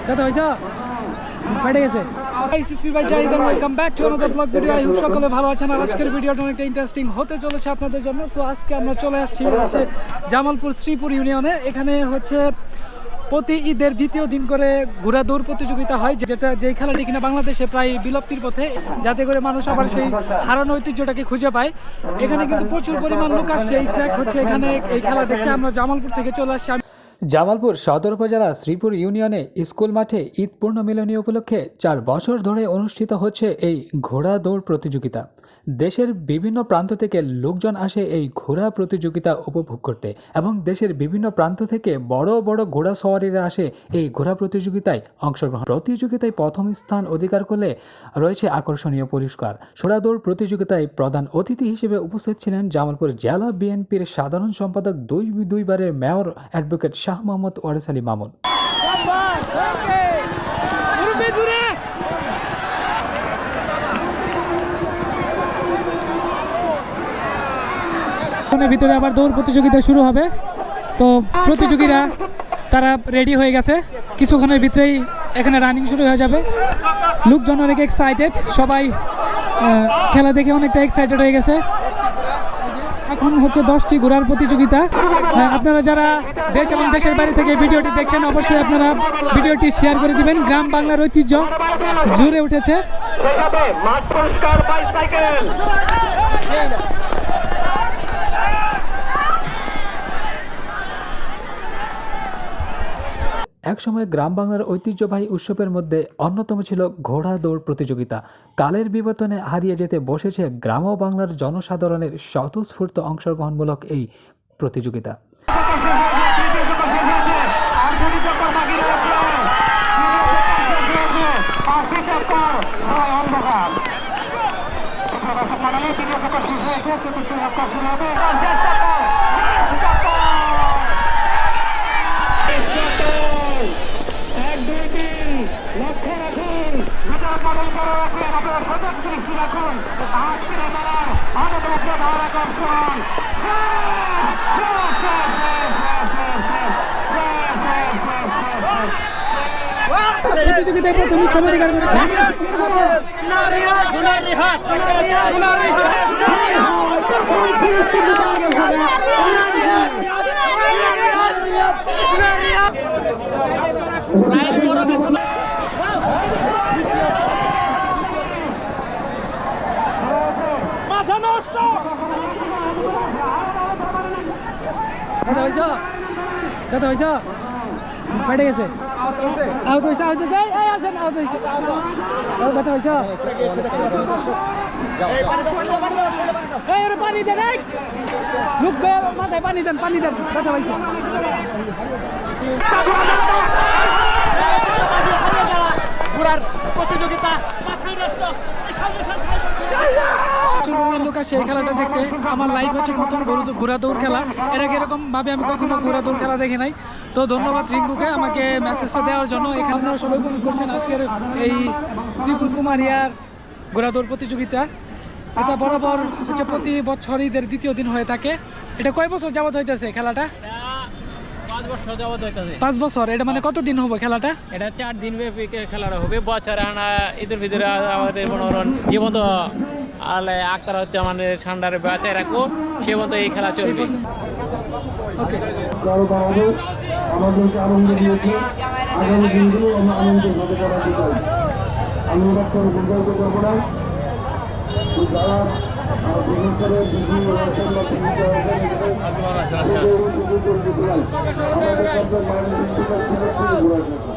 কত হয়েছে ফেটে গেছে। Welcome back to another blog video. I hope সকলে ভালো আছেন। আর আজকের ভিডিওটা অনেকটা ইন্টারেস্টিং হতে চলেছে আপনাদের জন্য। সো আজকে আমরা চলে আসছি হচ্ছে জামালপুর শ্রীপুর ইউনিয়নে। এখানে হচ্ছে প্রতি ঈদের দ্বিতীয় দিন করে ঘোড়া দৌড় প্রতিযোগিতা হয়, যেই খেলাটি কিনা বাংলাদেশে প্রায় বিলুপ্তির পথে, যাতে করে মানুষ আবার সেই হারানো ঐতিহ্যটাকে খুঁজে পায়। এখানে কিন্তু প্রচুর পরিমাণ লোক আসছে হচ্ছে এখানে এই খেলা দেখতে। আমরা জামালপুর থেকে চলে আসছি। জামালপুর সদর উপজেলা শ্রীপুর ইউনিয়নে স্কুল মাঠে ঈদ পূর্ণ মিলনী উপলক্ষে 4 বছর ধরে অনুষ্ঠিত হচ্ছে এই ঘোড়া দৌড় প্রতিযোগিতা। দেশের বিভিন্ন প্রান্ত থেকে লোকজন আসে এই ঘোড়া প্রতিযোগিতা উপভোগ করতে, এবং দেশের বিভিন্ন প্রান্ত থেকে বড় বড় ঘোড়া সওয়ারিরা আসে এই ঘোড়া প্রতিযোগিতায় অংশগ্রহণ। প্রতিযোগিতায় প্রথম স্থান অধিকার করলে রয়েছে আকর্ষণীয় পুরস্কার। ঘোড়া দৌড় প্রতিযোগিতায় প্রধান অতিথি হিসেবে উপস্থিত ছিলেন জামালপুর জেলা বিএনপির সাধারণ সম্পাদক দুইবারের মেয়র অ্যাডভোকেট শাহ মোহাম্মদ ওয়ারেস আলী মামুন। ভিতরে আবার দৌড় প্রতিযোগিতা শুরু হবে। তো প্রতিযোগীরা তারা রেডি হয়ে গেছে, কিছুক্ষণের ভিতরেই এখানে রানিং শুরু হয়ে যাবে। লোকজন অনেক এক্সাইটেড, সবাই খেলা দেখে অনেকটা এক্সাইটেড হয়ে গেছে। এখন হচ্ছে 10টি ঘোড়ার প্রতিযোগিতা। আপনারা যারা দেশ এবং দেশের বাইরে থেকে ভিডিওটি দেখছেন, অবশ্যই আপনারা ভিডিওটি শেয়ার করে দিবেন। গ্রাম বাংলার ঐতিহ্য জুড়ে উঠেছে। একসময় গ্রাম বাংলার ঐতিহ্যবাহী উৎসবের মধ্যে অন্যতম ছিল ঘোড়া দৌড় প্রতিযোগিতা। কালের বিবর্তনে হারিয়ে যেতে বসেছে গ্রাম ও বাংলার জনসাধারণের স্বতঃস্ফূর্ত অংশগ্রহণমূলক এই প্রতিযোগিতা। প্রতিযোগিতায় প্রথম স্থান অধিকার করেছে ফেটে গেছে। আউট হয়েছে পানি দেন, লোক মাথায় পানি দেন, কথা পাইছে। প্রতিযোগিতা লোক আসে এই খেলাটা দেখতে। আমার লাইফ হচ্ছে প্রথম ঘোড়া দৌড় খেলা। এর আগে এরকম ভাবে আমি কখনো ঘোড়া দৌড় খেলা দেখি নাই। তো ধন্যবাদ রিঙ্কুকে আমাকে মেসেজটা দেওয়ার জন্য। এখানে আপনারা সবাই উপভোগ করছেন আজকের এই শ্রীপুর কুমারিয়ার ঘোড়া দৌড় প্রতিযোগিতা। এটা বরাবর হচ্ছে প্রতি বছর ঈদের দ্বিতীয় দিন হয়ে থাকে। এটা কয় বছর যাবত হইতেছে খেলাটা? 5 বছর। এটা মানে কতদিন হবে খেলাটা? এটা 4 দিন ব্যাপী খেলাটা হবে। বছরে ঈদের ভিতরে আমাদের মনোরঞ্জন জীবন্ত আলে আক্তার হচ্ছে আমাদের ঠান্ডারে বাঁচায় রাখবো, সে মতো এই খেলা চলবে। আমাদেরকে আনন্দ দিয়েছে, আগামী দিনগুলো আমরা আনন্দের ভাবে করাতে চাই। আমি ডাক্তার বুঝতে করবো না, যারা বিশেষ করে বিভিন্ন আমাদের